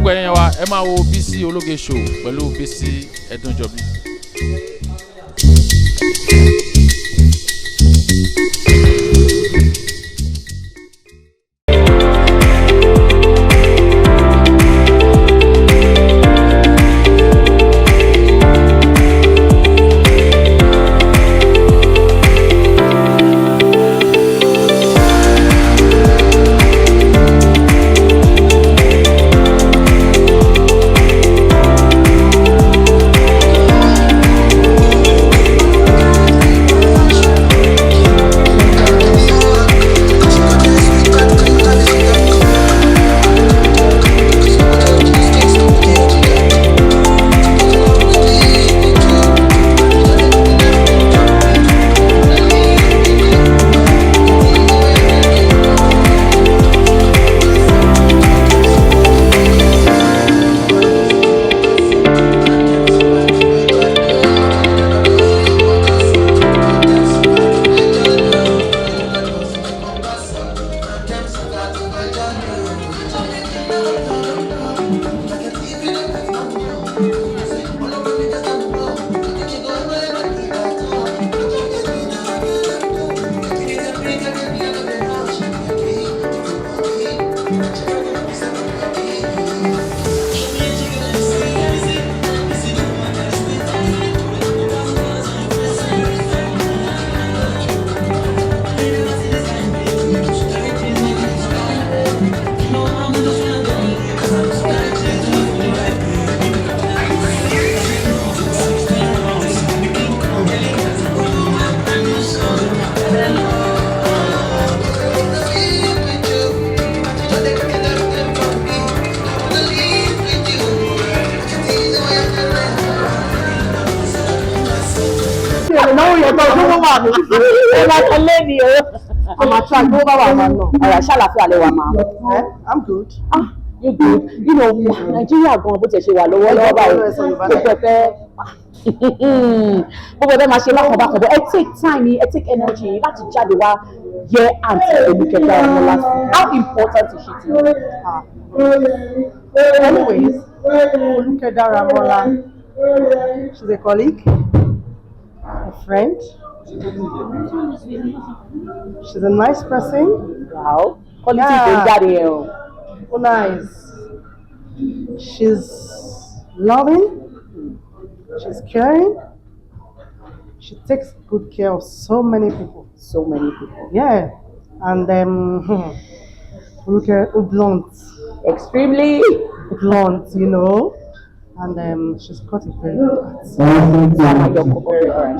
gbogbo ẹ̀yin wa ẹ máa wo Bisi Ologe Show pẹ̀lú Bisi Edunjobi. I'm good. You're good. You know, Nigeria gan bó tẹ̀ ṣe wà lọ́wọ́lọ́wọ́ báyìí. Gbogbo ẹ̀ máa ṣe lákọ̀ọ́bákọ̀ bọ́ ẹ take time ẹ take energy láti jáde wá yẹ àǹtí Foluke Daramola. How important is she to you? Anyways, Foluke Daramola, she's a colleague, a friend. She's a nice person. Wow. Quality is oh, nice. She's loving. She's caring. She takes good care of so many people. So many people. Yeah. And Foluke blunt. Extremely blunt, you know. And she's got it very good.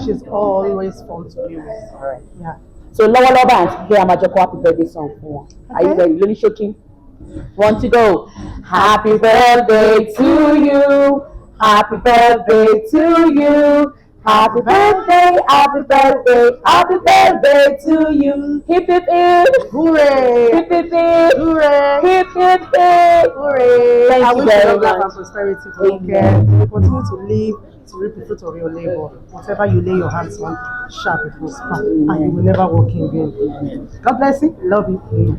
She's always fun to be with. Alright. Yeah. So lower and here I'm a happy birthday song for. Are you ready? Really shaking? Want to go? Happy birthday to you. Happy birthday to you. Happy birthday, happy birthday, happy birthday to you. Hip hip hip. Hooray. Hip hip hip. Hooray. Hip hip hip. Hooray. Thank you very much. And prosperity for you. You continue to live, to reap the fruit of your labor. Whatever you lay your hands on, sharp it will spark. And you will never walk in vain. God bless you. Love you.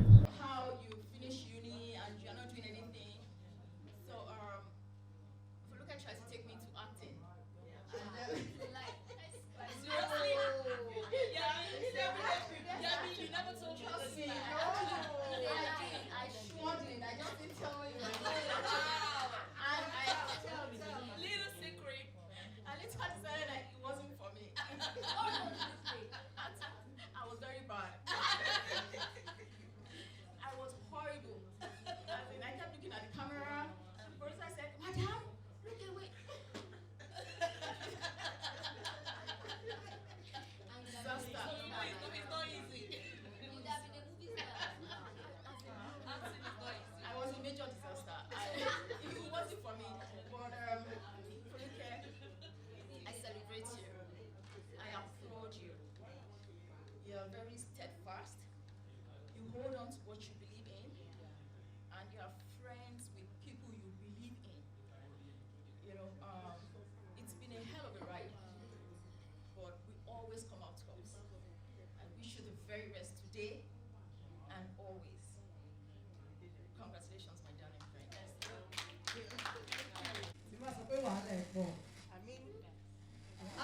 bọ̀. I mean,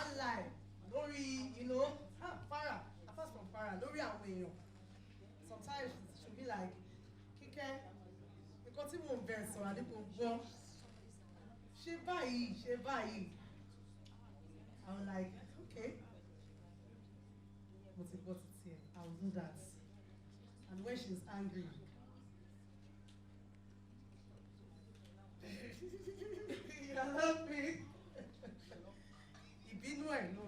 unlike lórí, para, apart from para, lórí àwọn èèyàn. Sometimes it should be like, Kíkẹ́, nǹkan tí mò ń bẹ̀ sọ̀rọ̀ àdínkù gbọ́. Ṣé báyìí. I'm like, okay. But it got it here. I'll do that. And when she's angry, you help me. Ìbínú ẹ̀, no.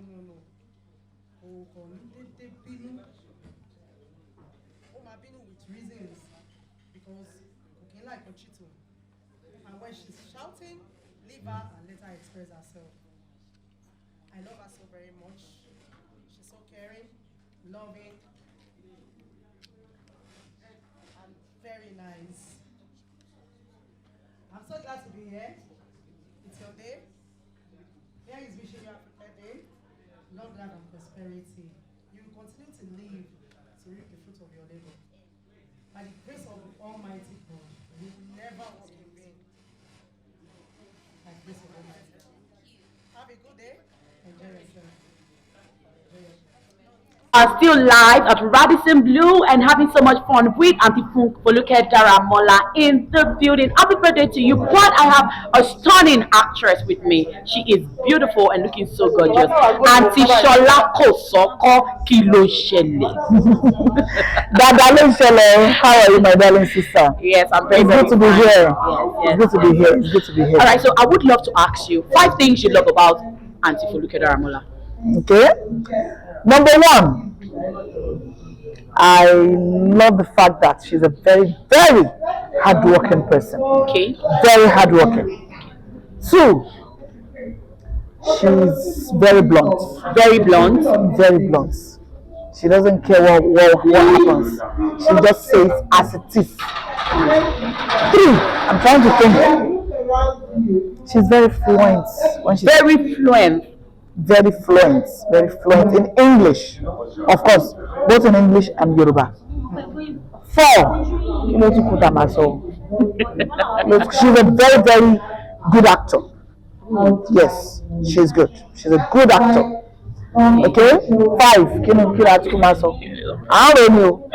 Kò ní dédé bínú. Ó máa bínú with reasons because kò kí like a cheat. And when she's shouting, leave her and let her express herself. I love her so very much. She's so caring, loving, and very nice. I'm so glad to be here. It's your day. Here is wishing you a happy day. Long life and prosperity. You will continue to live to reap the fruit of your labor. By the grace of the Almighty God, you will never walk in vain. By the grace of Almighty God. Have a good day. Enjoy yourself. Are still live at Radisson Blue and having so much fun with Auntie Foluke Daramola in the building. Happy birthday to you. But I have a stunning actress with me. She is beautiful and looking so gorgeous. Auntie Shola Kosoko Kiloshele. Darling Shele, how are you, my darling sister? Yes, I'm very, it's very good to be fine. here. Yes, It's good to be here. It's good to be here. All right, so I would love to ask you 5 things you love about Auntie Foluke Daramola. Okay. Number 1, I love the fact that she's a very, very hardworking person. Okay. Very hardworking. 2, she's very blunt. Very blunt. Very blunt. She doesn't care what happens. She just says as it is. 3, I'm trying to think. She's very fluent when she's Very fluent. very fluent in English, of course, both in English and Yoruba. 4, she's a very, very good actor. Yes, she's good. She's a good actor. Okay. 5, I don't know.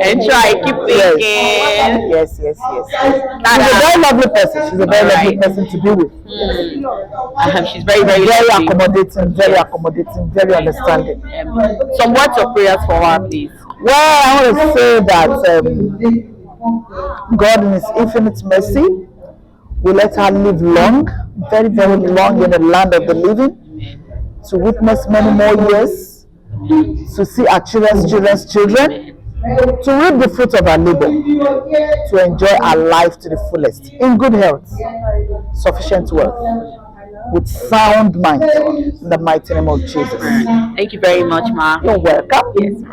And try, keep thinking. Yes. She's a very lovely person. She's a very lovely person to be with. She's very, very, Very lovely. accommodating, very understanding. Some words of prayers for her, please. Well, I want to say that God in His infinite mercy will let her live long, very, very long in the land of the living, to witness many more years, to see our children's children, to reap the fruit of our labor, to enjoy our life to the fullest, in good health, sufficient wealth, with sound mind, in the mighty name of Jesus. Thank you very much, Ma. You're welcome. Yes.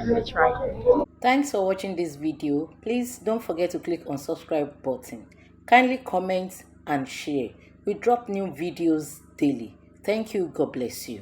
That's right. Thanks for watching this video. Please don't forget to click on subscribe button. Kindly comment and share. We drop new videos daily. Thank you. God bless you.